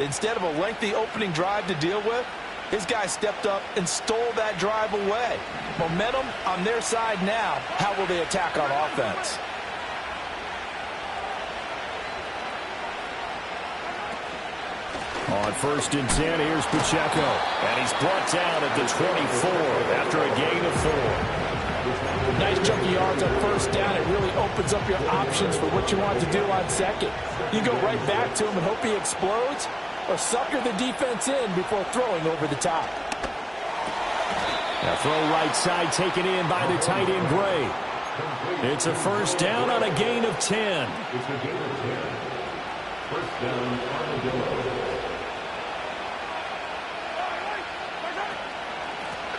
Instead of a lengthy opening drive to deal with, his guy stepped up and stole that drive away. Momentum on their side now. How will they attack on offense? On 1st and 10, here's Pacheco. And he's brought down at the 24 after a gain of 4. Nice chunk of yards on 1st down. It really opens up your options for what you want to do on 2nd. You go right back to him and hope he explodes, or sucker the defense in before throwing over the top. Now throw right side taken in by the tight end Gray. It's a 1st down on a gain of 10. It's a gain of 10. 1st down, Armadillo.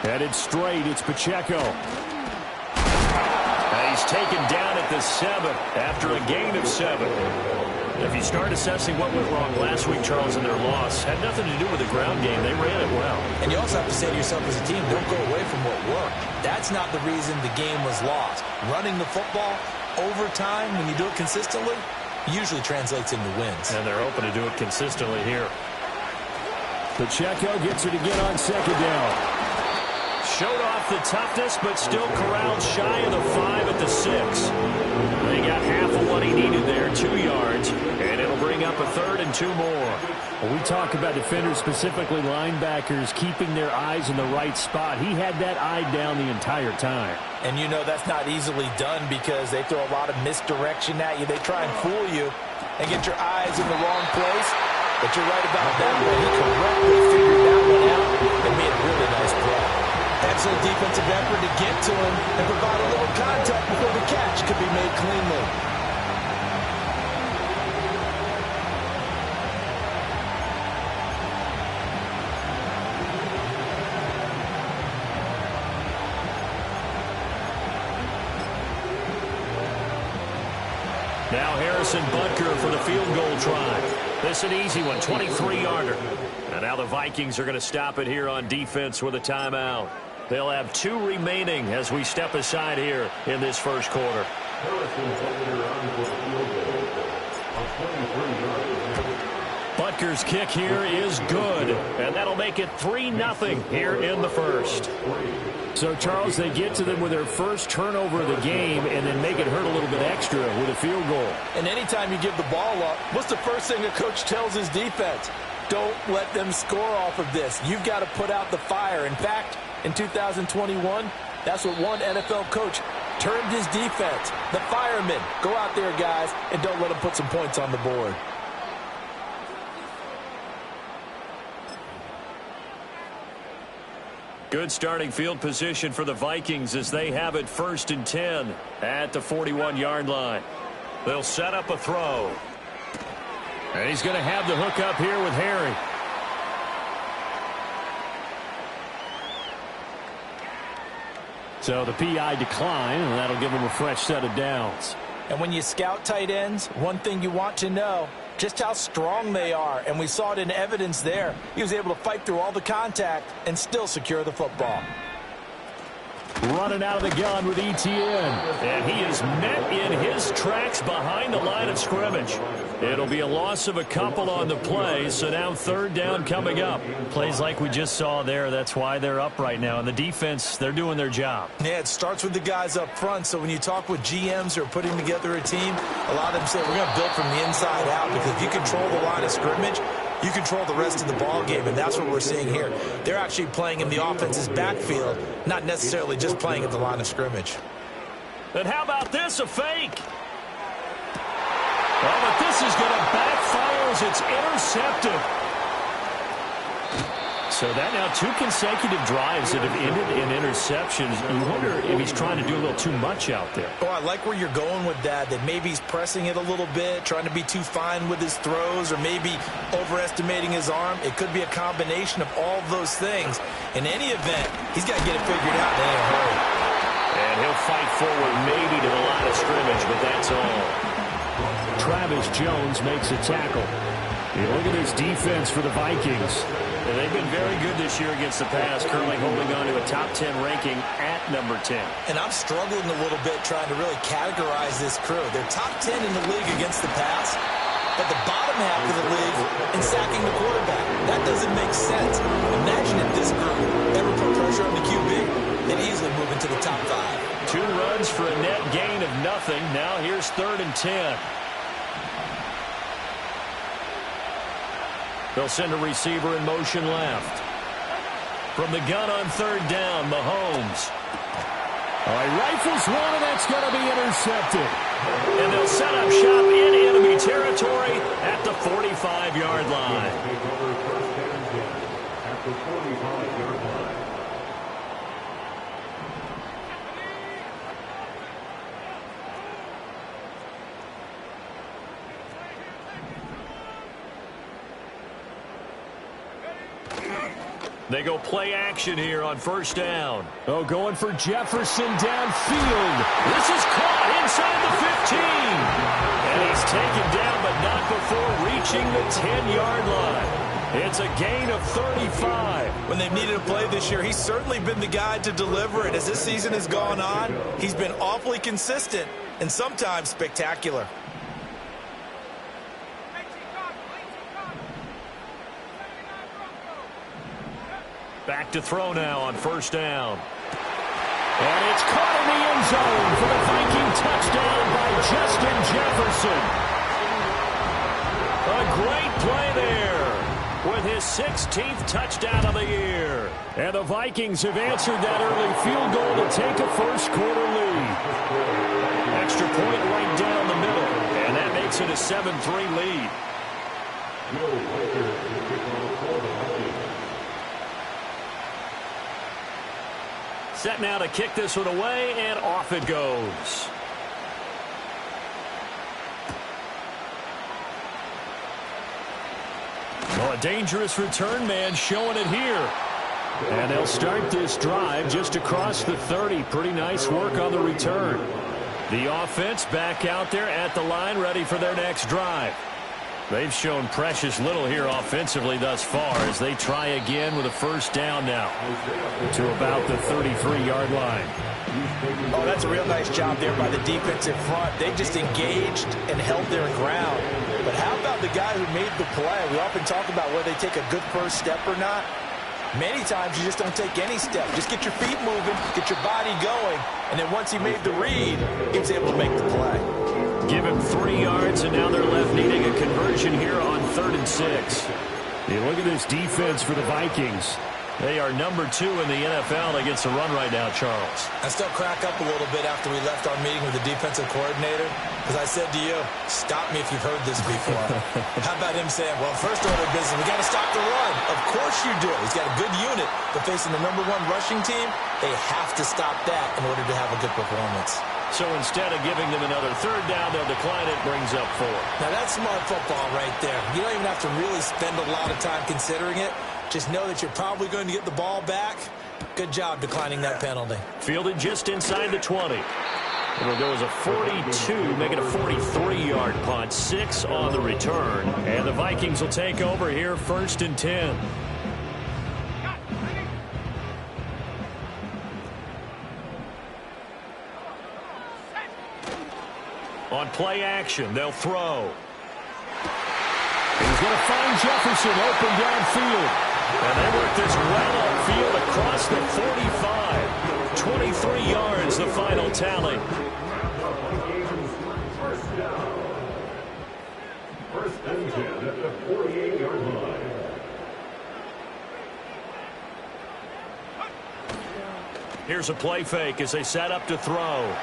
Headed straight, it's Pacheco. And he's taken down at the 7 after a gain of 7. If you start assessing what went wrong last week, Charles, in their loss, had nothing to do with the ground game. They ran it well. And you also have to say to yourself as a team, don't go away from what worked. That's not the reason the game was lost. Running the football over time, when you do it consistently, usually translates into wins. And they're hoping to do it consistently here. Pacheco gets it again on 2nd down. Showed off the toughness, but still corralled shy of the 5 at the 6. They got half of what he needed there, 2 yards, and it'll bring up a 3rd and 2 more. Well, we talk about defenders, specifically linebackers, keeping their eyes in the right spot. He had that eye down the entire time. And you know that's not easily done because they throw a lot of misdirection at you. They try and fool you and get your eyes in the wrong place. But you're right about that one. He correctly figured that one out and made a really nice play. Excellent defensive effort to get to him and provide a little contact before the catch could be made cleanly. Now Harrison Butker for the field goal try. This an easy one, 23-yarder. And now the Vikings are going to stop it here on defense with a timeout. They'll have 2 remaining as we step aside here in this 1st quarter. Butker's kick here is good, and that'll make it 3-0 here in the 1st. So, Charles, they get to them with their first turnover of the game and then make it hurt a little bit extra with a field goal. And anytime you give the ball up, what's the first thing a coach tells his defense? Don't let them score off of this. You've got to put out the fire. In fact, in 2021, that's what one NFL coach termed his defense. The firemen. Go out there, guys, and don't let them put some points on the board. Good starting field position for the Vikings as they have it 1st and 10 at the 41-yard line. They'll set up a throw. And he's going to have the hook up here with Harry. So the PI decline, and that'll give him a fresh set of downs. And when you scout tight ends, one thing you want to know, just how strong they are. And we saw it in evidence there. He was able to fight through all the contact and still secure the football. Running out of the gun with Etienne. And he is met in his tracks behind the line of scrimmage. It'll be a loss of a couple on the play, so now 3rd down coming up. Plays like we just saw there, that's why they're up right now. And the defense, they're doing their job. Yeah, it starts with the guys up front. So when you talk with GMs who are putting together a team, a lot of them say we're going to build from the inside out, because if you control the line of scrimmage, you control the rest of the ball game, and that's what we're seeing here. They're actually playing in the offense's backfield, not necessarily just playing at the line of scrimmage. And how about this, a fake? Oh, but this is going to backfire as it's intercepted. So that now 2 consecutive drives that have ended in interceptions. You wonder if he's trying to do a little too much out there. Oh, I like where you're going with that maybe he's pressing it a little bit, trying to be too fine with his throws, or maybe overestimating his arm. It could be a combination of all of those things. In any event, he's got to get it figured out in a hurry. And he'll fight forward maybe to the line of scrimmage, but that's all. Travis Jones makes a tackle. You look at this defense for the Vikings. And they've been very good this year against the pass, currently holding on to a top 10 ranking at number 10. And I'm struggling a little bit trying to really categorize this crew. They're top 10 in the league against the pass, but the bottom half of the league in sacking the quarterback. That doesn't make sense. Imagine if this group ever put pressure on the QB. They'd easily move into the top 5. 2 runs for a net gain of nothing. Now here's 3rd and 10. They'll send a receiver in motion left. From the gun on 3rd down, Mahomes. All right, rifles one, and that's going to be intercepted. And they'll set up shop in enemy territory at the 45-yard line. At the 45-yard line. They go play action here on 1st down. Oh, going for Jefferson downfield. This is caught inside the 15. And he's taken down, but not before reaching the 10-yard line. It's a gain of 35. When they've needed a play this year, he's certainly been the guy to deliver it. As this season has gone on, he's been awfully consistent and sometimes spectacular. Back to throw now on 1st down. And it's caught in the end zone for the Viking touchdown by Justin Jefferson. A great play there with his 16th touchdown of the year. And the Vikings have answered that early field goal to take a first-quarter lead. Extra point right down the middle, and that makes it a 7-3 lead. Set now to kick this one away, and off it goes. Well, a dangerous return man showing it here. And they'll start this drive just across the 30. Pretty nice work on the return. The offense back out there at the line, ready for their next drive. They've shown precious little here offensively thus far as they try again with a 1st down now to about the 33-yard line. Oh, that's a real nice job there by the defensive front. They just engaged and held their ground. But how about the guy who made the play? We often talk about whether they take a good first step or not. Many times you just don't take any step. Just get your feet moving, get your body going, and then once he made the read, he was able to make the play. Give him 3 yards, and now they're left needing a conversion here on 3rd and 6. You look at this defense for the Vikings. They are number 2 in the NFL against the run right now, Charles. I still crack up a little bit after we left our meeting with the defensive coordinator, because I said to you, stop me if you've heard this before. How about him saying, well, first order of business, we got to stop the run. Of course you do. He's got a good unit, but facing the number 1 rushing team, they have to stop that in order to have a good performance. So instead of giving them another 3rd down, they'll decline it, brings up 4. Now that's smart football right there. You don't even have to really spend a lot of time considering it. Just know that you're probably going to get the ball back. Good job declining that penalty. Fielded just inside the 20. It'll go as a 42, make it a 43-yard punt. 6 on the return. And the Vikings will take over here 1st and 10. On play action, they'll throw. He's going to find Jefferson open downfield. And they work this well upfield across the 45. 23 yards, the final tally. First and 10 at the 48-yard line. Here's a play fake as they set up to throw.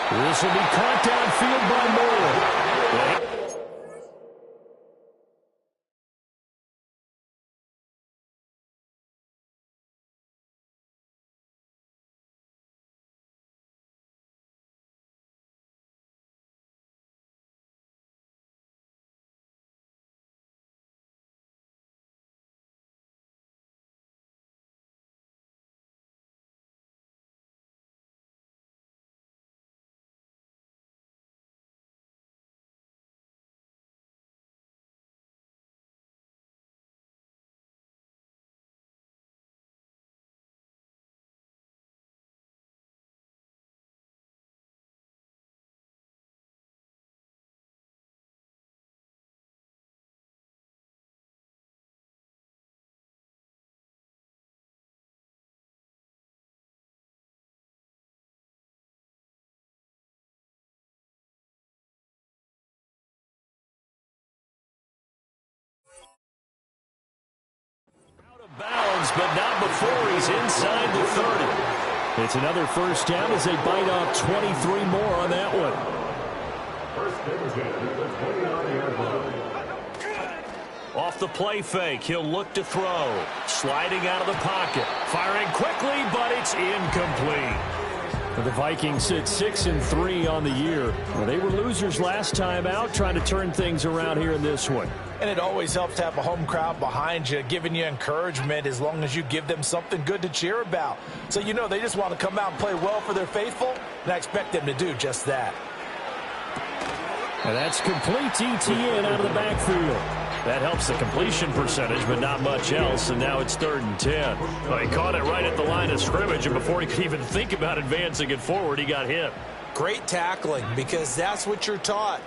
This will be caught downfield by Moore. runs, but not before he's inside the 30. It's another first down as they bite off 23 more on that one. First down again at the 29-yard line. Off the play fake, he'll look to throw. Sliding out of the pocket. Firing quickly, but it's incomplete. The Vikings sit 6-3 on the year. Well, they were losers last time out, trying to turn things around here in this one. And it always helps to have a home crowd behind you, giving you encouragement as long as you give them something good to cheer about. So you know they just want to come out and play well for their faithful, and I expect them to do just that. And that's complete ETN out of the backfield. That helps the completion percentage, but not much else, and now it's 3rd and 10. Well, he caught it right at the line of scrimmage, and before he could even think about advancing it forward, he got hit. Great tackling, because that's what you're taught.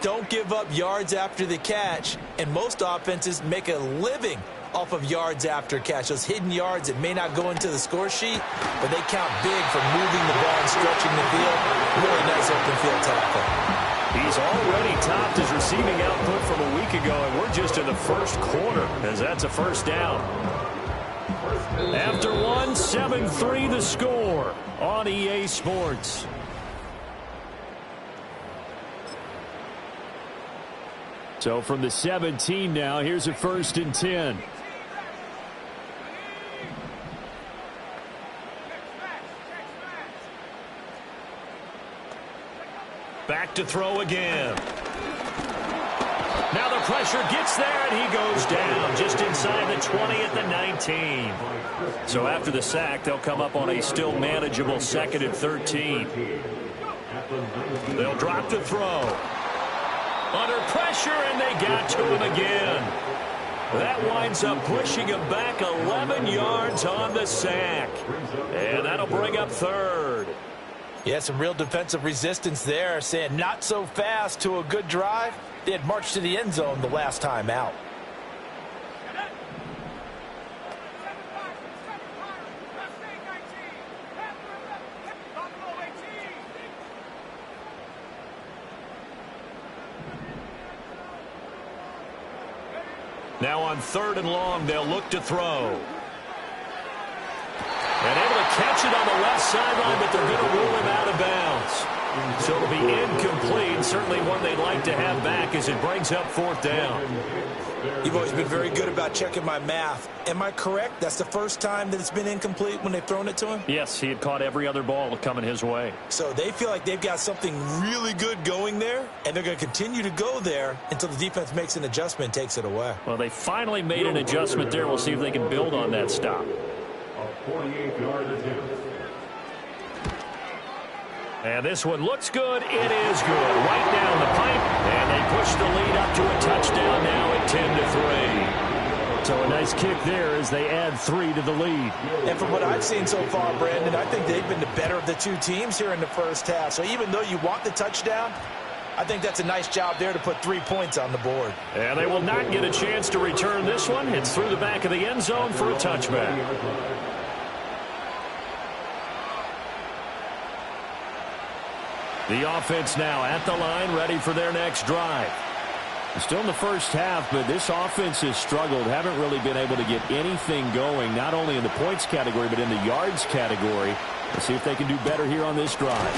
Don't give up yards after the catch, and most offenses make a living off of yards after catch. Those hidden yards that may not go into the score sheet, but they count big for moving the ball and stretching the field. Really nice open field tackle. He's already topped his receiving output from a week ago, and we're just in the first quarter, as that's a first down. After one, 7-3 the score on EA Sports. So from the 17 now, here's a 1st and 10. Back to throw again. Now the pressure gets there, and he goes down just inside the 20 at the 19. So after the sack, they'll come up on a still manageable 2nd and 13. They'll drop to throw. Under pressure, and they got to him again. That winds up pushing him back 11 yards on the sack. And that'll bring up 3rd. Yeah, some real defensive resistance there, saying not so fast to a good drive. They had marched to the end zone the last time out. Now on 3rd and long, they'll look to throw. And able to catch it on the left sideline, but they're going to rule him out of bounds. So it'll be incomplete. Certainly one they'd like to have back as it brings up 4th down. You've always been very good about checking my math. Am I correct? That's the first time that it's been incomplete when they've thrown it to him? Yes, he had caught every other ball coming his way. So they feel like they've got something really good going there, and they're going to continue to go there until the defense makes an adjustment and takes it away. Well, they finally made an adjustment there. We'll see if they can build on that stop. 48-yard attempt. And this one looks good. It is good. Right down the pipe. And they push the lead up to a touchdown now at 10-3. So a nice kick there as they add 3 to the lead. And from what I've seen so far, Brandon, I think they've been the better of the two teams here in the first half. So even though you want the touchdown, I think that's a nice job there to put 3 points on the board. And they will not get a chance to return this one. It's through the back of the end zone for a touchback. The offense now at the line, ready for their next drive. Still in the first half, but this offense has struggled. Haven't really been able to get anything going, not only in the points category, but in the yards category. Let's see if they can do better here on this drive.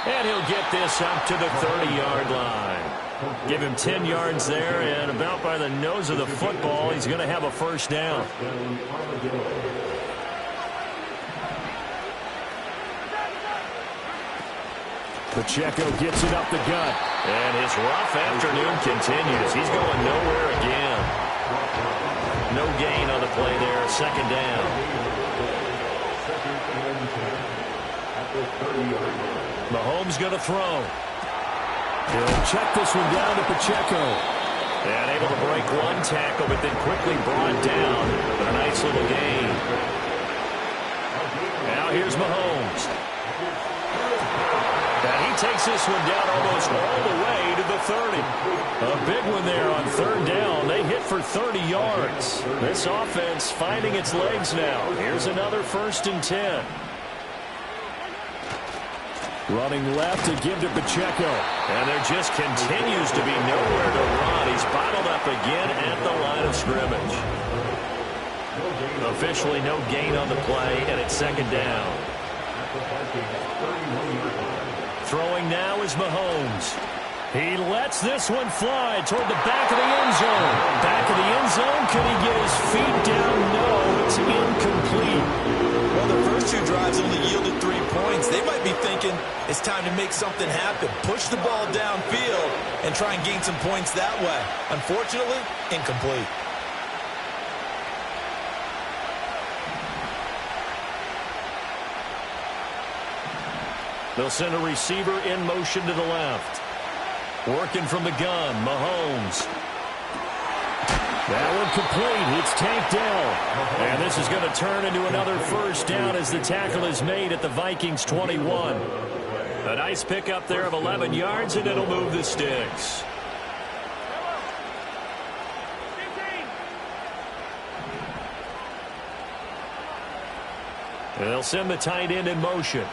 And he'll get this up to the 30-yard line. Give him 10 yards there, and about by the nose of the football, he's going to have a first down. Pacheco gets it up the gut. And his rough afternoon continues. He's going nowhere again. No gain on the play there. 2nd down. Mahomes going to throw. He'll check this one down to Pacheco. And able to break one tackle, but then quickly brought down. But a nice little gain. Now here's Mahomes. And he takes this one down almost all the way to the 30. A big one there on 3rd down. They hit for 30 yards. This offense finding its legs now. Here's another 1st and 10. Running left to give to Pacheco. And there just continues to be nowhere to run. He's bottled up again at the line of scrimmage. Officially no gain on the play, and it's second down. Throwing now is Mahomes. He lets this one fly toward the back of the end zone. Back of the end zone. Can he get his feet down? No, it's incomplete. Well, the first 2 drives only yielded 3 points. They might be thinking it's time to make something happen. Push the ball downfield and try and gain some points that way. Unfortunately, incomplete. They'll send a receiver in motion to the left. Working from the gun, Mahomes. That one complete. It's tanked down. And this is going to turn into another first down as the tackle is made at the Vikings 21. A nice pickup there of 11 yards, and it'll move the sticks. They'll send the tight end in motion.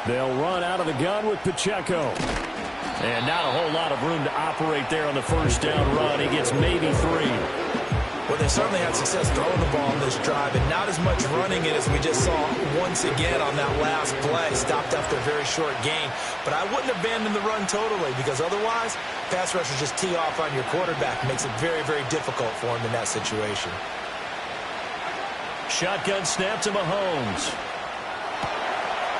They'll run out of the gun with Pacheco. And not a whole lot of room to operate there on the first down run. He gets maybe 3. Well, they certainly had success throwing the ball in this drive, and not as much running it as we just saw once again on that last play. Stopped after a very short gain. But I wouldn't abandon the run totally, because otherwise, pass rushers just tee off on your quarterback. Makes it very, very difficult for him in that situation. Shotgun snap to Mahomes.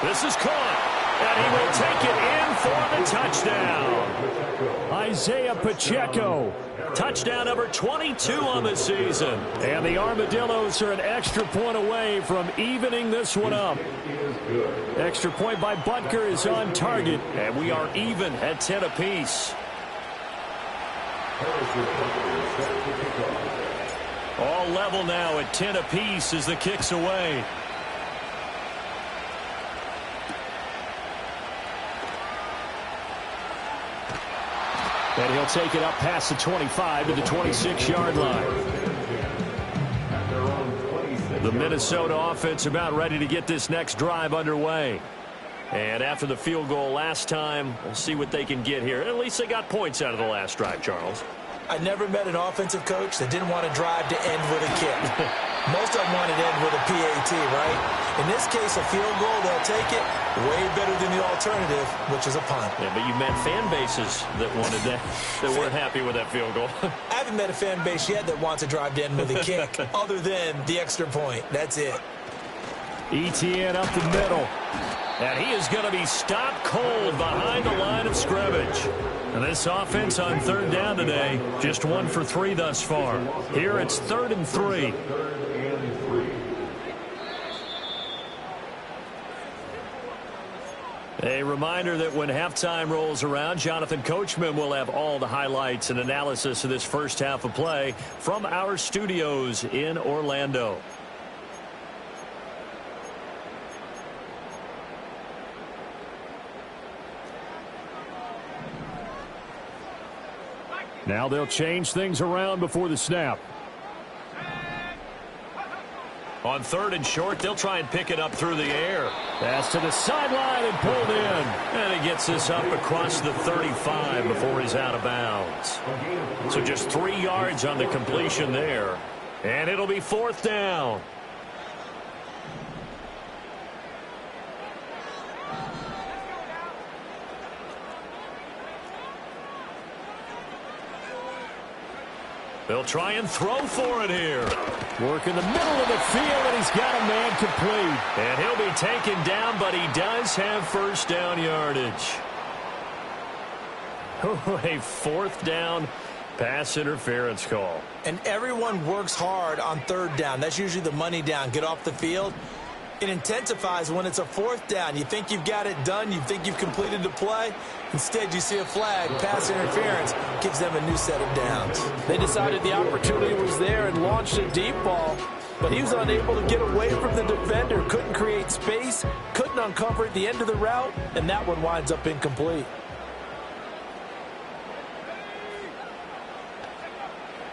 This is caught, and he will take it in for the touchdown. Isaiah Pacheco. Touchdown number 22 on the season. And the Armadillos are an extra point away from evening this one up. Extra point by Butker is on target, and we are even at 10 apiece. All level now at 10 apiece as the kick's away. And he'll take it up past the 25 to the 26-yard line. The Minnesota offense about ready to get this next drive underway. And after the field goal last time, we'll see what they can get here. At least they got points out of the last drive, Charles. I never met an offensive coach that didn't want to drive to end with a kick. Most of them wanted to end with a PAT, right? In this case, a field goal, they'll take it. Way better than the alternative, which is a punt. Yeah, but you met fan bases that wanted that, that weren't happy with that field goal. I haven't met a fan base yet that wants to drive to end with a kick, other than the extra point. That's it. ETN up the middle. And he is going to be stopped cold behind the line of scrimmage. And this offense on third down today, just 1 for 3 thus far. Here it's 3rd and 3. A reminder that when halftime rolls around, Jonathan Coachman will have all the highlights and analysis of this first half of play from our studios in Orlando. Now they'll change things around before the snap. On 3rd and short, they'll try and pick it up through the air. Pass to the sideline and pulled in. And he gets this up across the 35 before he's out of bounds. So just 3 yards on the completion there. And it'll be 4th down. They'll try and throw for it here. Work in the middle of the field, and he's got a man complete. And he'll be taken down, but he does have first down yardage. A 4th down pass interference call. And everyone works hard on 3rd down. That's usually the money down. Get off the field. It intensifies when it's a 4th down. You think you've got it done. You think you've completed the play. Instead, you see a flag. Pass interference gives them a new set of downs. They decided the opportunity was there and launched a deep ball, but he was unable to get away from the defender. Couldn't create space. Couldn't uncover at the end of the route, and that one winds up incomplete.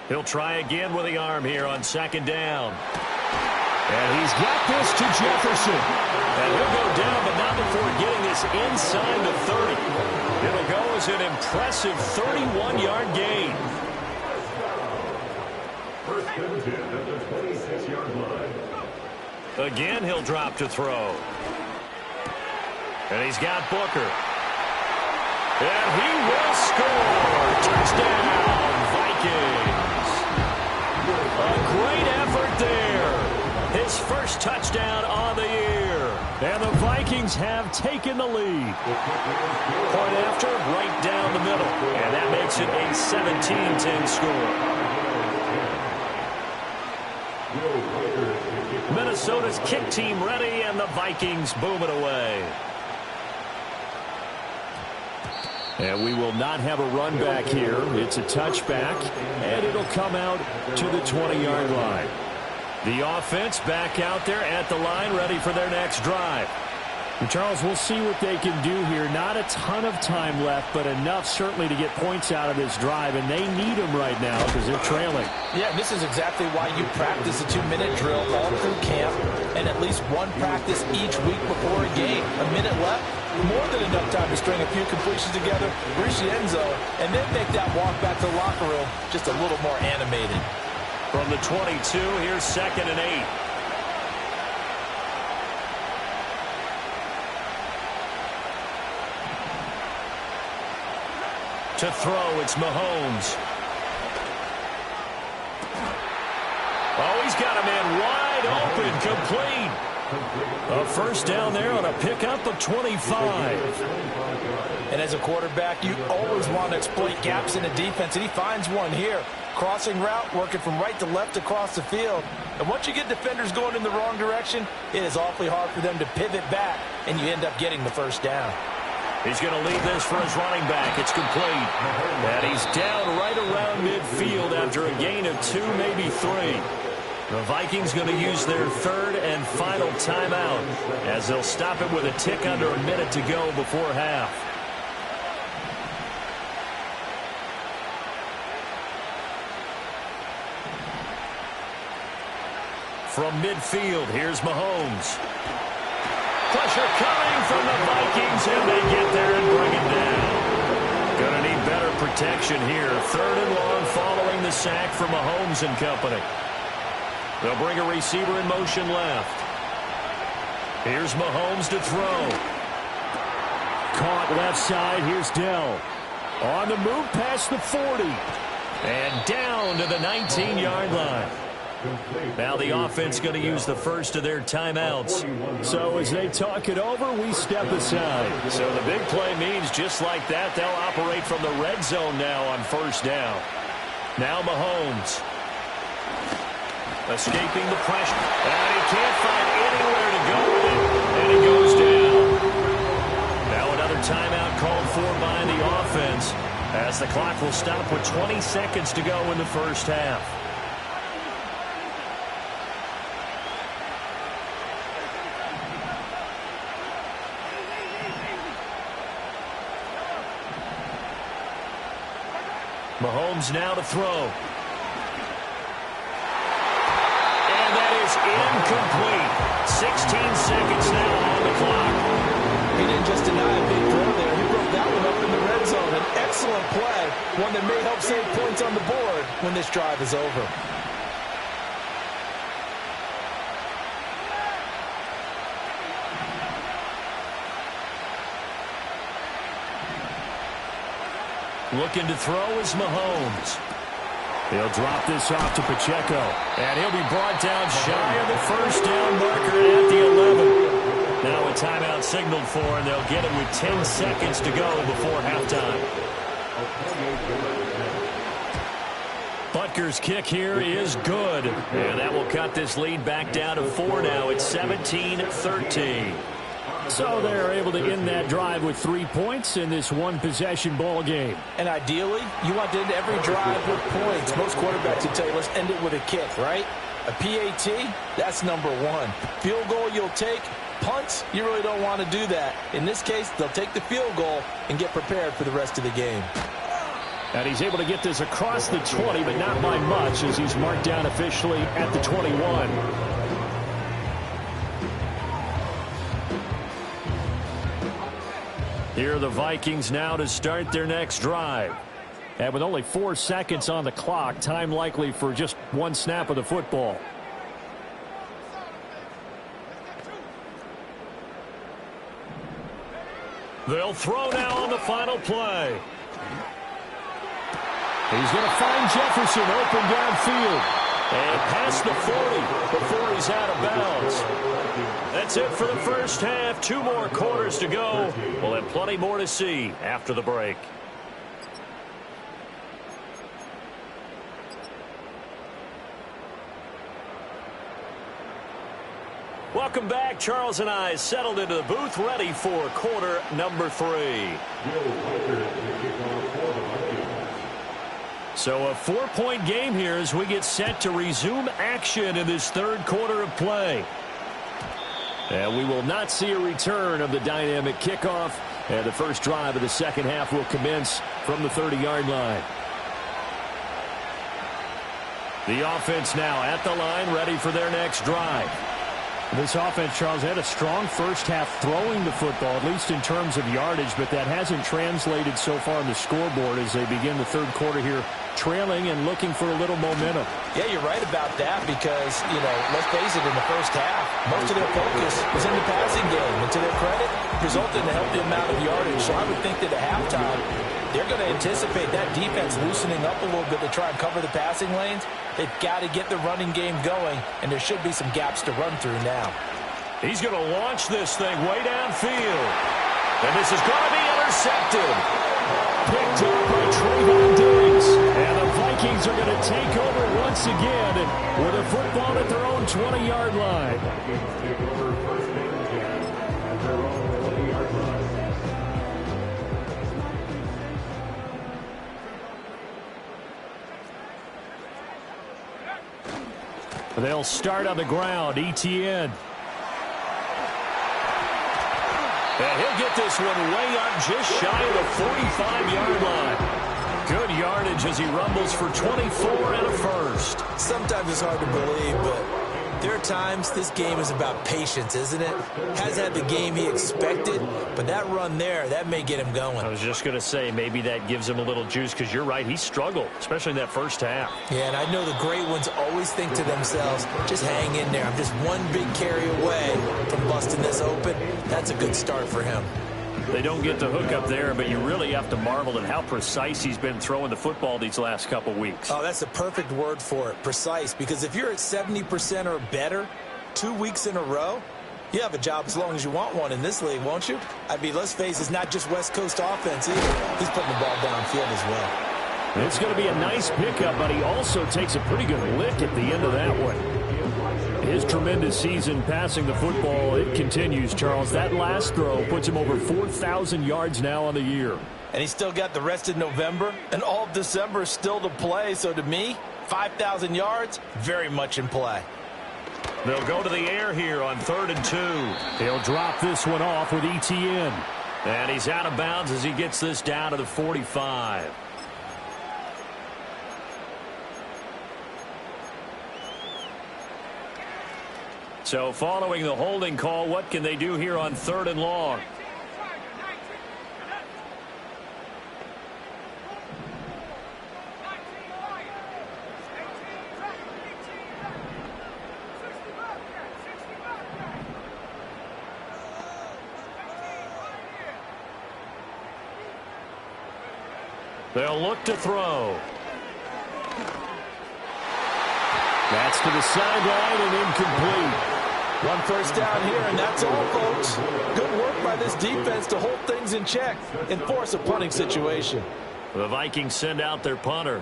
He'll try again with the arm here on 2nd down. And he's got this to Jefferson. And he'll go down, but not before getting this inside the 30. It'll go as an impressive 31-yard gain. First and 10 at the 26-yard line. Again, he'll drop to throw. And he's got Booker. And he will score. Touchdown, Vikings. A great effort there. His first touchdown on the year. And the Vikings have taken the lead. Point after, right down the middle. And that makes it a 17-10 score. Minnesota's kick team ready, and the Vikings boom it away. And we will not have a run back here. It's a touchback, and it'll come out to the 20-yard line. The offense back out there at the line, ready for their next drive. And Charles, we'll see what they can do here. Not a ton of time left, but enough certainly to get points out of this drive, and they need them right now because they're trailing. Yeah, this is exactly why you practice a 2-minute drill all through camp and at least one practice each week before a game. A minute left, more than enough time to string a few completions together, reach the end zone, and then make that walk back to the locker room just a little more animated. From the 22, here's 2nd and 8. To throw, it's Mahomes. Oh, he's got a man wide open, complete. A first down there on a pickup of 25. And as a quarterback, you always want to exploit gaps in the defense, and he finds one here. Crossing route, working from right to left across the field. And once you get defenders going in the wrong direction, it is awfully hard for them to pivot back, and you end up getting the first down. He's going to lead this for his running back. It's complete. And he's down right around midfield after a gain of 2, maybe 3. The Vikings going to use their third and final timeout as they'll stop it with a tick under a minute to go before half. From midfield, here's Mahomes. Pressure coming from the Vikings, and they get there and bring it down. Gonna need better protection here. 3rd and long following the sack from Mahomes and company. They'll bring a receiver in motion left. Here's Mahomes to throw. Caught left side. Here's Dell. On the move past the 40. And down to the 19-yard line. Now the offense going to use the first of their timeouts. So as they talk it over, we step aside. So the big play means just like that, they'll operate from the red zone now on first down. Now Mahomes. Escaping the pressure. And he can't find anywhere to go with it. And he goes down. Now another timeout called for by the offense as the clock will stop with 20 seconds to go in the first half. Mahomes now to throw. And that is incomplete. 16 seconds now on the clock. He didn't just deny a big throw there. He broke that one up in the red zone. An excellent play. One that may help save points on the board when this drive is over. Looking to throw is Mahomes. He'll drop this off to Pacheco. And he'll be brought down shy of the first down marker at the 11. Now a timeout signaled for, and they'll get it with 10 seconds to go before halftime. Butker's kick here is good. And that will cut this lead back down to 4 now. It's 17-13. So they're able to end that drive with 3 points in this one-possession ball game. And ideally, you want to end every drive with points. Most quarterbacks would tell you, let's end it with a kick, right? A PAT, that's number 1. Field goal you'll take. Punts, you really don't want to do that. In this case, they'll take the field goal and get prepared for the rest of the game. And he's able to get this across the 20, but not by much as he's marked down officially at the 21. Here are the Vikings now to start their next drive. And with only 4 seconds on the clock, time likely for just one snap of the football. They'll throw now on the final play. He's going to find Jefferson open downfield. And past the 40 before he's out of bounds. That's it for the first half. 2 more quarters to go. We'll have plenty more to see after the break. Welcome back. Charles and I settled into the booth, ready for quarter number 3. So a 4-point game here as we get set to resume action in this third quarter of play. And we will not see a return of the dynamic kickoff. And the first drive of the second half will commence from the 30-yard line. The offense now at the line, ready for their next drive. This offense, Charles, had a strong first half throwing the football, at least in terms of yardage, but that hasn't translated so far on the scoreboard as they begin the third quarter here, trailing and looking for a little momentum. Yeah, you're right about that because, let's face it, in the first half, most of their focus was in the passing game. And to their credit, resulted in a healthy amount of yardage. So I would think that at halftime, they're going to anticipate that defense loosening up a little bit to try and cover the passing lanes. They've got to get the running game going, and there should be some gaps to run through now. He's going to launch this thing way downfield. And this is going to be intercepted. Picked up by Trayvon Diggs. And the Vikings are going to take over once again with a football at their own 20-yard line. They'll start on the ground. Etienne. And he'll get this one way up just shy of the 45-yard line. Good yardage as he rumbles for 24 and a first. Sometimes it's hard to believe, but there are times this game is about patience, isn't it? Has had the game he expected, but that run there, that may get him going. I was just going to say, maybe that gives him a little juice because you're right, he struggled, especially in that first half. Yeah, and I know the great ones always think to themselves, just hang in there. I'm just one big carry away from busting this open. That's a good start for him. They don't get the hook up there, but you really have to marvel at how precise he's been throwing the football these last couple weeks. Oh, that's the perfect word for it, precise, because if you're at 70% or better 2 weeks in a row, you have a job as long as you want one in this league, won't you? I mean, let's face it, it's not just West Coast offense either. He's putting the ball downfield as well. It's going to be a nice pickup, but he also takes a pretty good lick at the end of that one. His tremendous season passing the football, it continues, Charles. That last throw puts him over 4,000 yards now on the year. And he's still got the rest of November, and all of December is still to play. So to me, 5,000 yards, very much in play. They'll go to the air here on 3rd and 2. He'll drop this one off with Etienne. And he's out of bounds as he gets this down to the 45. So following the holding call, what can they do here on 3rd and long? They'll look to throw. That's to the sideline and incomplete. One first down here, and that's all, folks. Good work by this defense to hold things in check and force a punting situation. The Vikings send out their punter.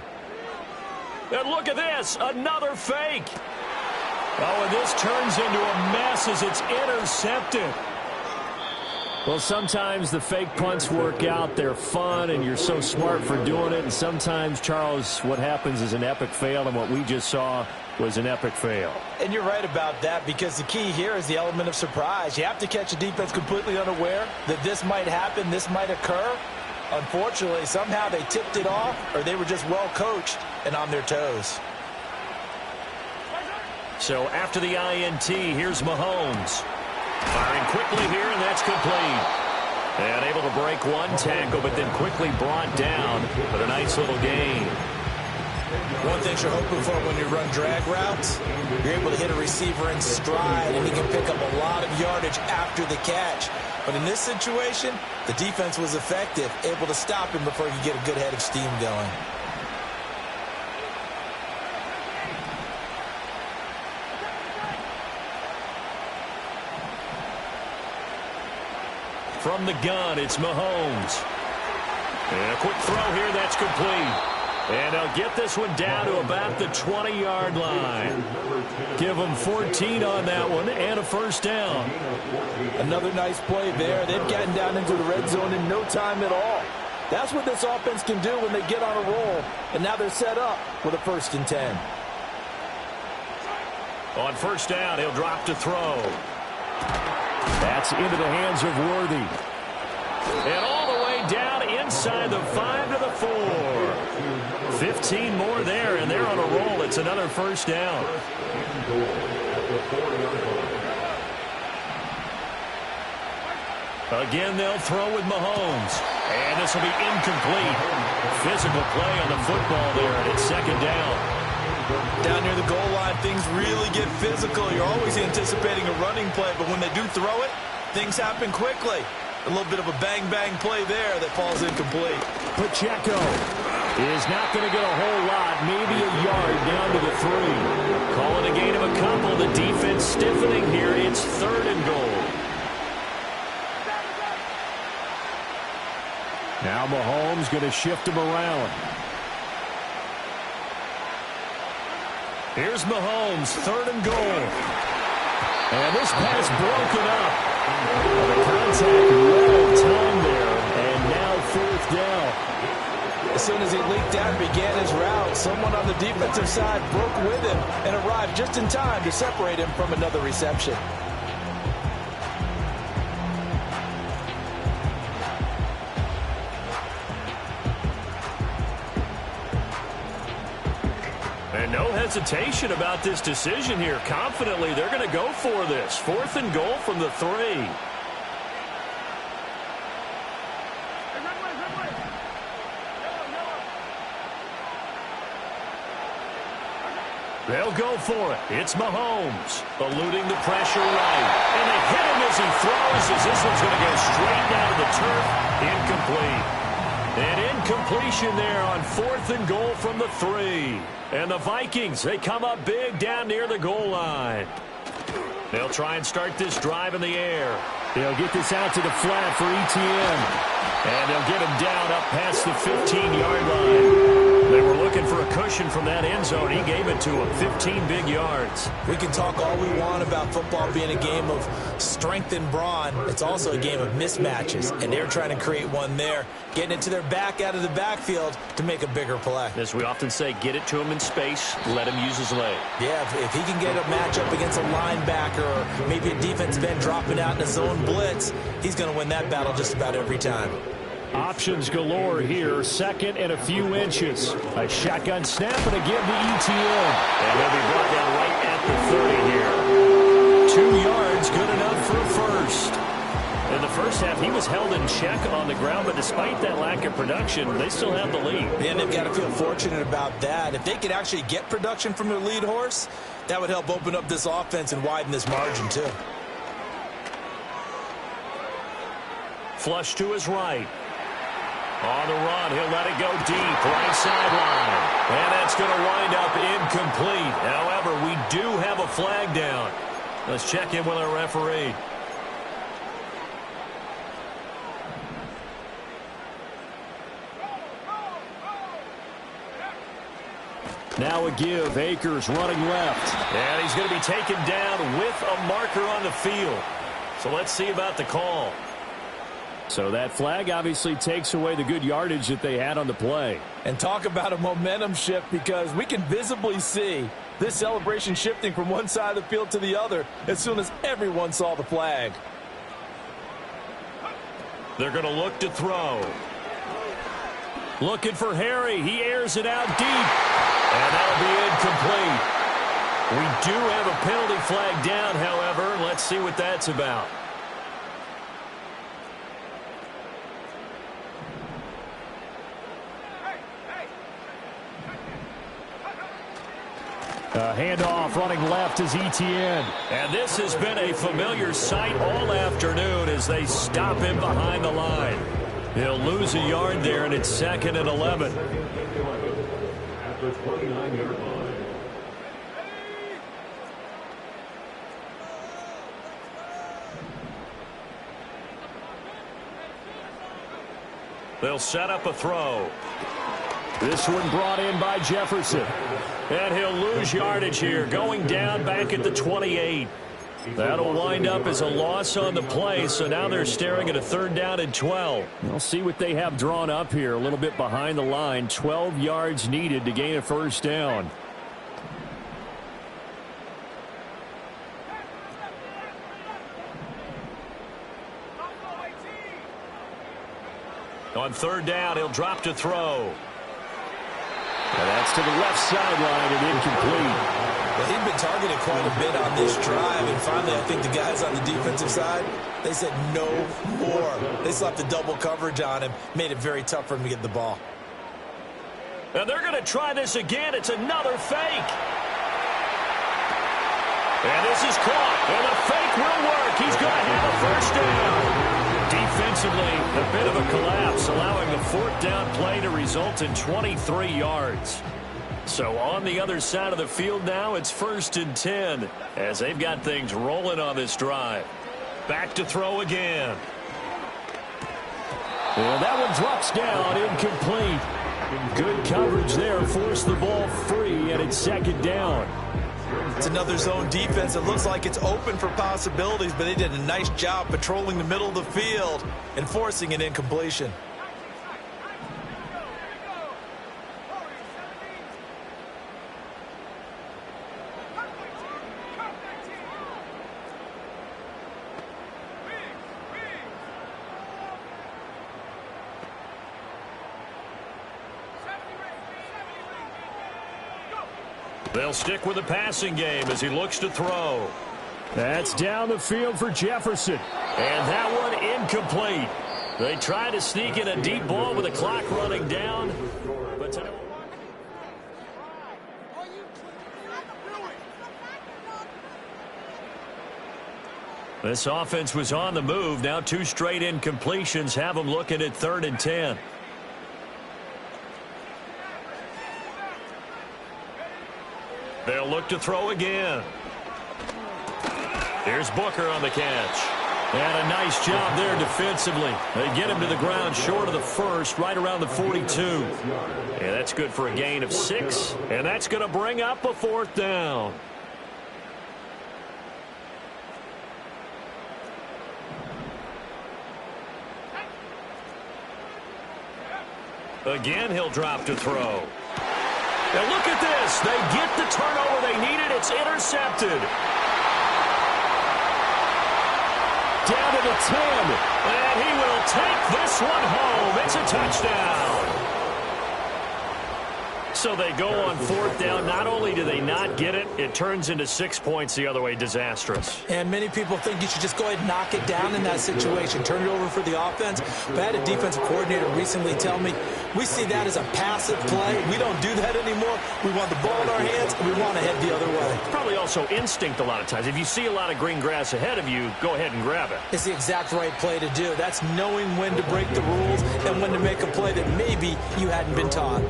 And look at this, another fake. Oh, and this turns into a mess as it's intercepted. Well, sometimes the fake punts work out. They're fun, and you're so smart for doing it. And sometimes, Charles, what happens is an epic fail, and what we just saw was an epic fail. And you're right about that, because the key here is the element of surprise. You have to catch a defense completely unaware that this might happen, this might occur. Unfortunately, somehow they tipped it off, or they were just well coached and on their toes. So after the INT, here's Mahomes. Firing quickly here, and that's complete. And able to break one tackle, but then quickly brought down. But a nice little gain. One thing you're hoping for when you run drag routes, you're able to hit a receiver in stride, and he can pick up a lot of yardage after the catch. But in this situation, the defense was effective, able to stop him before he could get a good head of steam going. From the gun, it's Mahomes. And a quick throw here, that's complete. And they'll get this one down to about the 20-yard line. Give them 14 on that one and a first down. Another nice play there. They've gotten down into the red zone in no time at all. That's what this offense can do when they get on a roll. And now they're set up with a 1st and 10. On first down, he'll drop to throw. That's into the hands of Worthy. And all the way down inside the 5 to the 4. 15 more there, and they're on a roll. It's another first down. Again, they'll throw with Mahomes. And this will be incomplete. Physical play on the football there, and it's 2nd down. Down near the goal line, things really get physical. You're always anticipating a running play, but when they do throw it, things happen quickly. A little bit of a bang-bang play there that falls incomplete. Pacheco is not going to get a whole lot, maybe a yard down to the 3. Calling a gain of a couple. The defense stiffening here. It's 3rd and goal. Now Mahomes going to shift him around. Here's Mahomes, 3rd and goal. And this pass broken up. The contact well timed there, and now 4th down. As soon as he leaked out and began his route, someone on the defensive side broke with him and arrived just in time to separate him from another reception. And no hesitation about this decision here. Confidently, they're going to go for this. 4th and goal from the 3. They'll go for it. It's Mahomes, eluding the pressure right. And they hit him as he throws, as this one's going to go straight down to the turf. Incomplete. An incompletion there on 4th and goal from the 3. And the Vikings, they come up big down near the goal line. They'll try and start this drive in the air. They'll get this out to the flat for ETN. And they'll get him down up past the 15-yard line. They were looking for a cushion from that end zone. He gave it to him. 15 big yards. We can talk all we want about football being a game of strength and brawn. It's also a game of mismatches, and they're trying to create one there, getting it to their back out of the backfield to make a bigger play. As we often say, get it to him in space, let him use his leg. Yeah, if he can get a matchup against a linebacker or maybe a defensive end dropping out in a zone blitz, he's going to win that battle just about every time. Options galore here. 2nd and a few inches. A shotgun snap and a give to ETN. And he'll be brought down right at the 30 here. 2 yards, good enough for a first. In the first half, he was held in check on the ground, but despite that lack of production, they still have the lead. And they've got to feel fortunate about that. If they could actually get production from their lead horse, that would help open up this offense and widen this margin too. Flush to his right. On the run, he'll let it go deep, right sideline. And that's going to wind up incomplete. However, we do have a flag down. Let's check in with our referee. Now a give. Akers running left. And he's going to be taken down with a marker on the field. So let's see about the call. So that flag obviously takes away the good yardage that they had on the play. And talk about a momentum shift, because we can visibly see this celebration shifting from one side of the field to the other as soon as everyone saw the flag. They're going to look to throw. Looking for Harry. He airs it out deep. And that'll be incomplete. We do have a penalty flag down, however. Let's see what that's about. Handoff running left is Etienne. And this has been a familiar sight all afternoon as they stop him behind the line. He'll lose a yard there, and it's 2nd and 11. At the 29-yard line. They'll set up a throw. This one brought in by Jefferson. And he'll lose yardage here, going down back at the 28. That'll wind up as a loss on the play, so now they're staring at a 3rd down and 12. We'll see what they have drawn up here, a little bit behind the line. 12 yards needed to gain a 1st down. On 3rd down, he'll drop to throw. And that's to the left sideline and incomplete. Well, he'd been targeted quite a bit on this drive, and finally I think the guys on the defensive side, they said no more. They slapped the double coverage on him, made it very tough for him to get the ball. And they're going to try this again. It's another fake. And this is caught, and the fake will work. He's going to have a 1st down. Defensively, a bit of a collapse, allowing the 4th down play to result in 23 yards. So on the other side of the field now, it's 1st and 10 as they've got things rolling on this drive. Back to throw again. Well, that one drops down, incomplete. Good coverage there, forced the ball free, and it's 2nd down. It's another zone defense. It looks like it's open for possibilities, but they did a nice job patrolling the middle of the field and forcing an incompletion. They'll stick with the passing game as he looks to throw. That's down the field for Jefferson. And that one incomplete. They try to sneak in a deep ball with the clock running down. But this offense was on the move. Now 2 straight incompletions have them looking at 3rd and 10. They'll look to throw again. Here's Booker on the catch. And a nice job there defensively. They get him to the ground short of the 1st, right around the 42. And that's good for a gain of 6. And that's going to bring up a 4th down. Again, he'll drop to throw. And look at this. They get the turnover they needed. It's intercepted. Down to the 10. And he will take this one home. It's a touchdown. So they go on 4th down. Not only do they not get it, it turns into 6 points the other way. Disastrous. And many people think you should just go ahead and knock it down in that situation. Turn it over for the offense. But I had a defensive coordinator recently tell me, we see that as a passive play. We don't do that anymore. We want the ball in our hands, and we want to head the other way. Probably also instinct a lot of times. If you see a lot of green grass ahead of you, go ahead and grab it. It's the exact right play to do. That's knowing when to break the rules and when to make a play that maybe you hadn't been taught.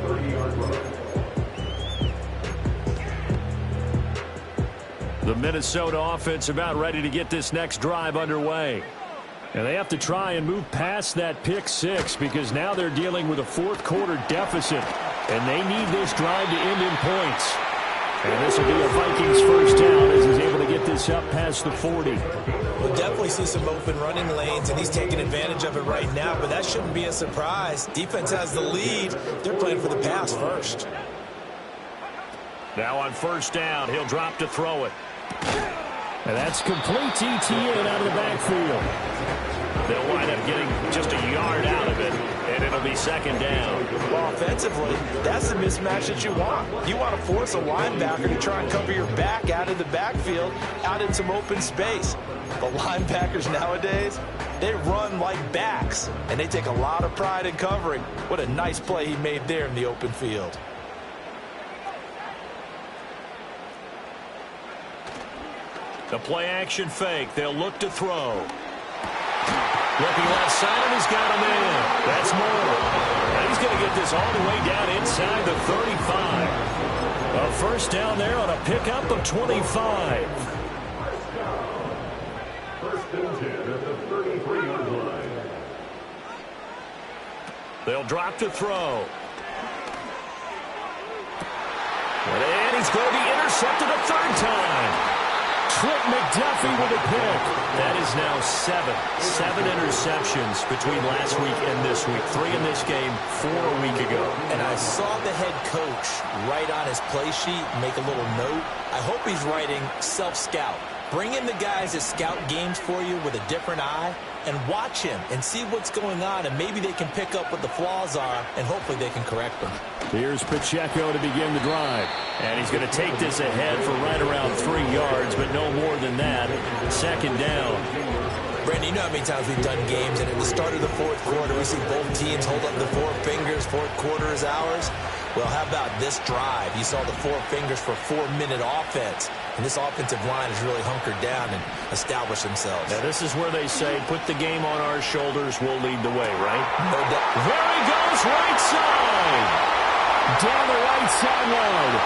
The Minnesota offense about ready to get this next drive underway. And they have to try and move past that pick 6 because now they're dealing with a 4th quarter deficit. And they need this drive to end in points. And this will be a Vikings 1st down as he's able to get this up past the 40. We'll definitely see some open running lanes, and he's taking advantage of it right now, but that shouldn't be a surprise. Defense has the lead. They're playing for the pass first. Now on 1st down, he'll drop to throw it. And that's complete to Etienne out of the backfield. They'll wind up getting just a yard out of it, and it'll be 2nd down. Well, offensively, that's the mismatch that you want. You want to force a linebacker to try and cover your back out of the backfield, out in some open space. But linebackers nowadays, they run like backs, and they take a lot of pride in covering. What a nice play he made there in the open field. The play action fake. They'll look to throw. Looking left side, and he's got him in. That's Moore. And he's going to get this all the way down inside the 35. A first down there on a pickup of 25. First and 10 at the 33-yard line. They'll drop to throw. And he's going to be intercepted a third time. Trent McDuffie with a pick. That is now seven interceptions between last week and this week. 3 in this game, 4 a week ago. And I saw the head coach write on his play sheet, make a little note. I hope he's writing self-scout. Bring in the guys that scout games for you with a different eye and watch him and see what's going on, and maybe they can pick up what the flaws are, and hopefully they can correct them. Here's Pacheco to begin the drive. And he's going to take this ahead for right around 3 yards, but no more than that. Second down. Brandon, you know how many times we've done games, and at the start of the fourth quarter, we see both teams hold up the 4 fingers, fourth quarter is ours. Well, how about this drive? You saw the 4 fingers for 4-minute offense, and this offensive line has really hunkered down and established themselves. Now, this is where they say, put the game on our shoulders, we'll lead the way, right? No doubt. There he goes, right side. Down the right sideline.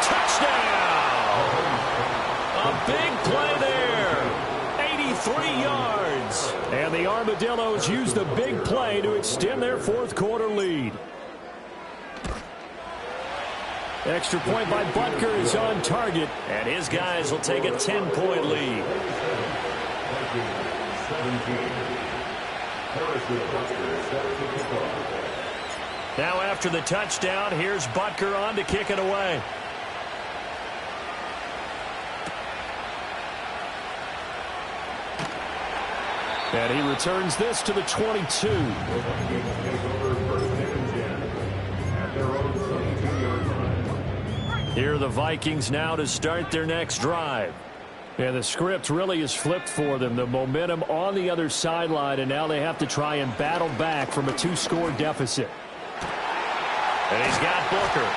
Touchdown! A big play there. 83 yards. And the Armadillos use the big play to extend their fourth quarter lead. Extra point by Butker is on target. And his guys will take a 10-point lead. 17. Harrison Butker set to kick off. Now after the touchdown, here's Butker on to kick it away. And he returns this to the 22. Here are the Vikings now to start their next drive. And the script really is flipped for them. The momentum on the other sideline, and now they have to try and battle back from a 2-score deficit. And he's got Booker.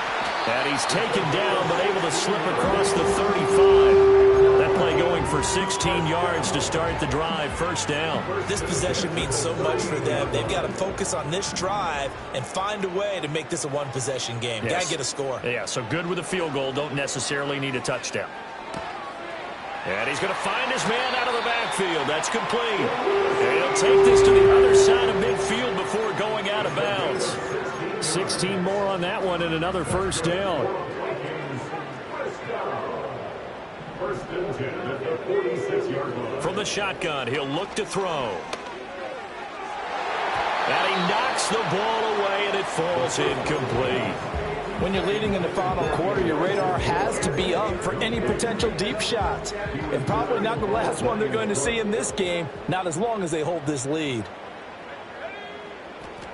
And he's taken down, but able to slip across the 35. That play going for 16 yards to start the drive. First down. This possession means so much for them. They've got to focus on this drive and find a way to make this a one-possession game. Yes. Got to get a score. Yeah, so good with a field goal. Don't necessarily need a touchdown. And he's going to find his man out of the backfield. That's complete. And he'll take this to the other side of midfield before going out of bounds. 16 more on that one and another first down. First and 10 at the 46-yard line. From the shotgun, he'll look to throw. And he knocks the ball away, and it falls incomplete. When you're leading in the final quarter, your radar has to be up for any potential deep shots. And probably not the last one they're going to see in this game, not as long as they hold this lead.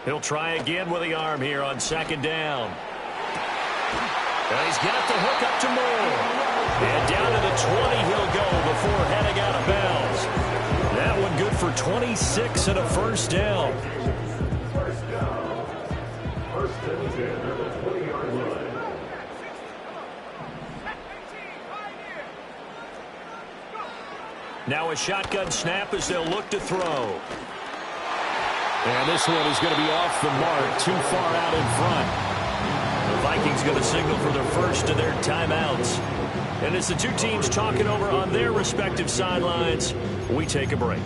He'll try again with the arm here on second down. And he's got the hook up to Moore. And down to the 20 he'll go before heading out of bounds. That one good for 26 and a first down. First down. First and 10 at the 20-yard line. Now a shotgun snap as they'll look to throw. And this one is going to be off the mark, too far out in front. The Vikings going to signal for their first of their timeouts. And as the two teams talking over on their respective sidelines, we take a break.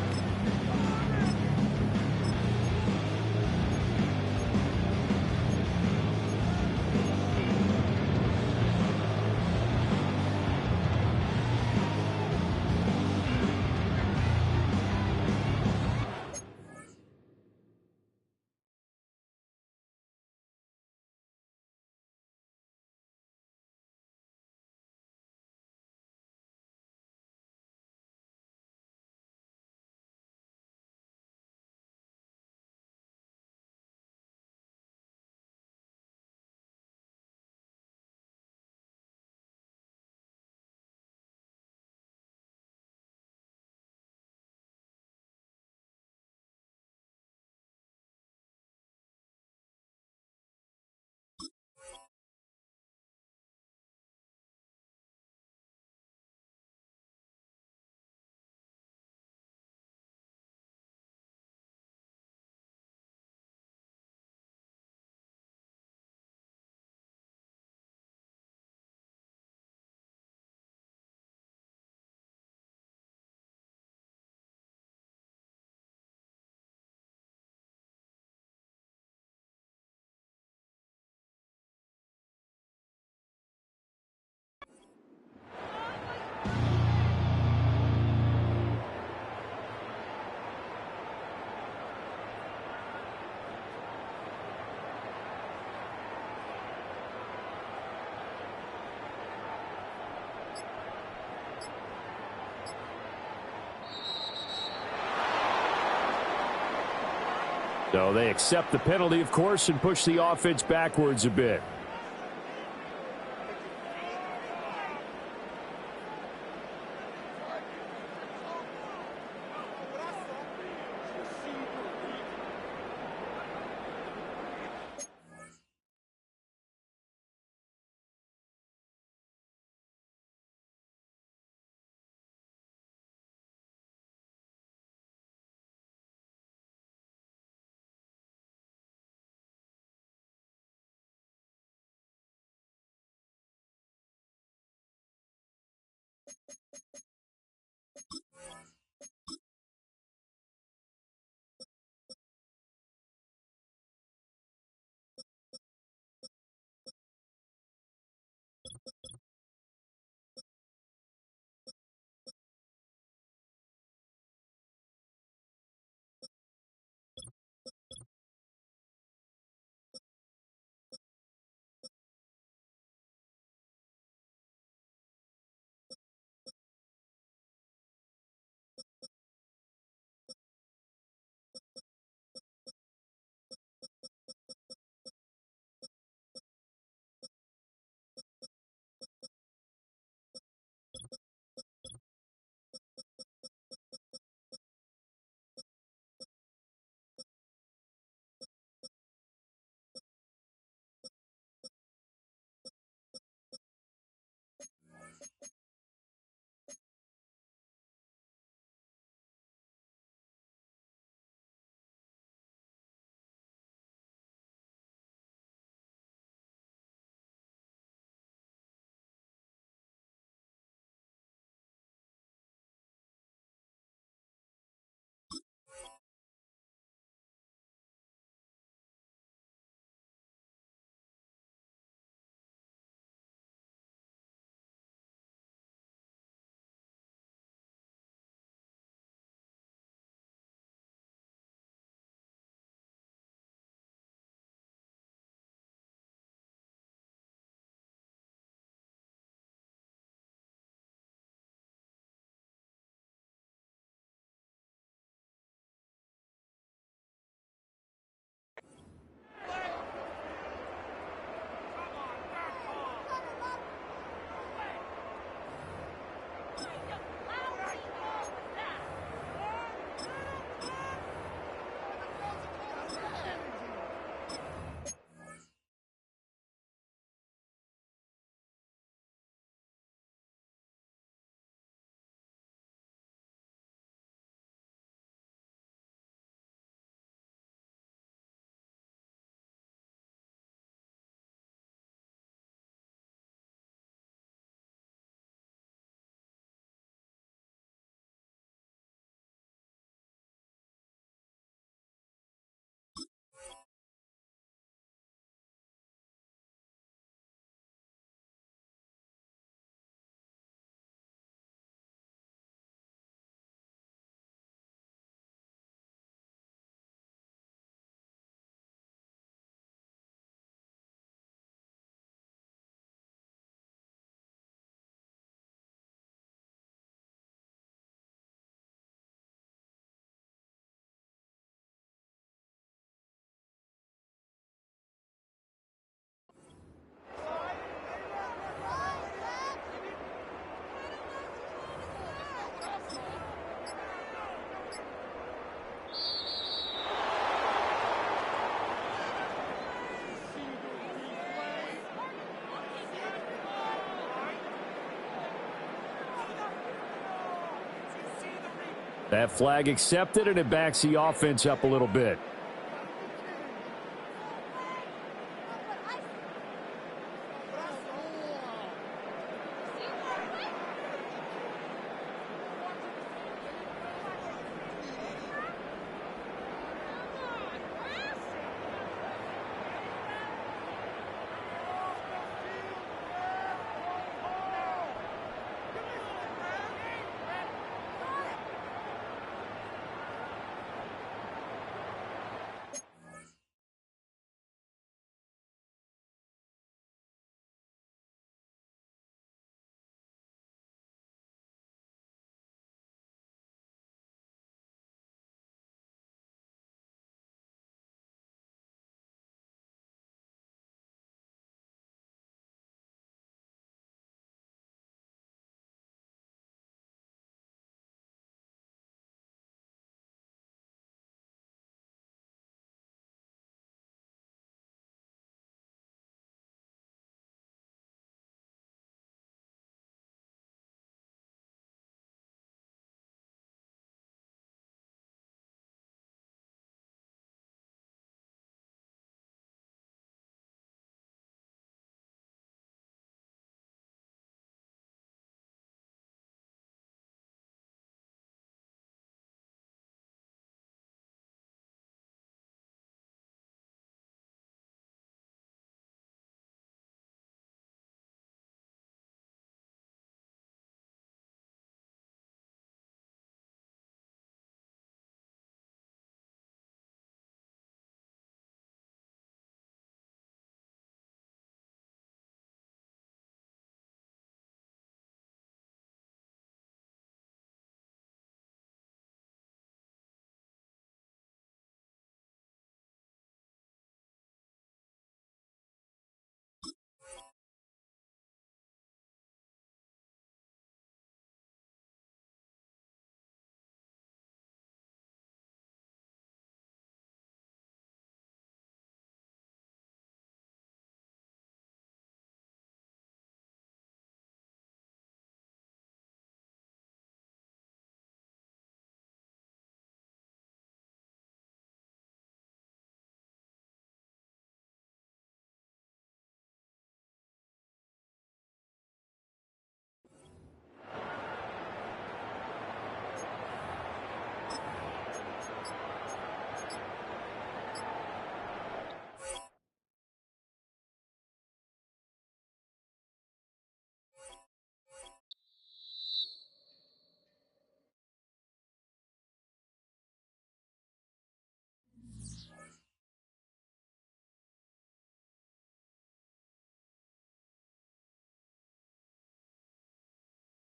So they accept the penalty, of course, and push the offense backwards a bit. That flag accepted, and it backs the offense up a little bit.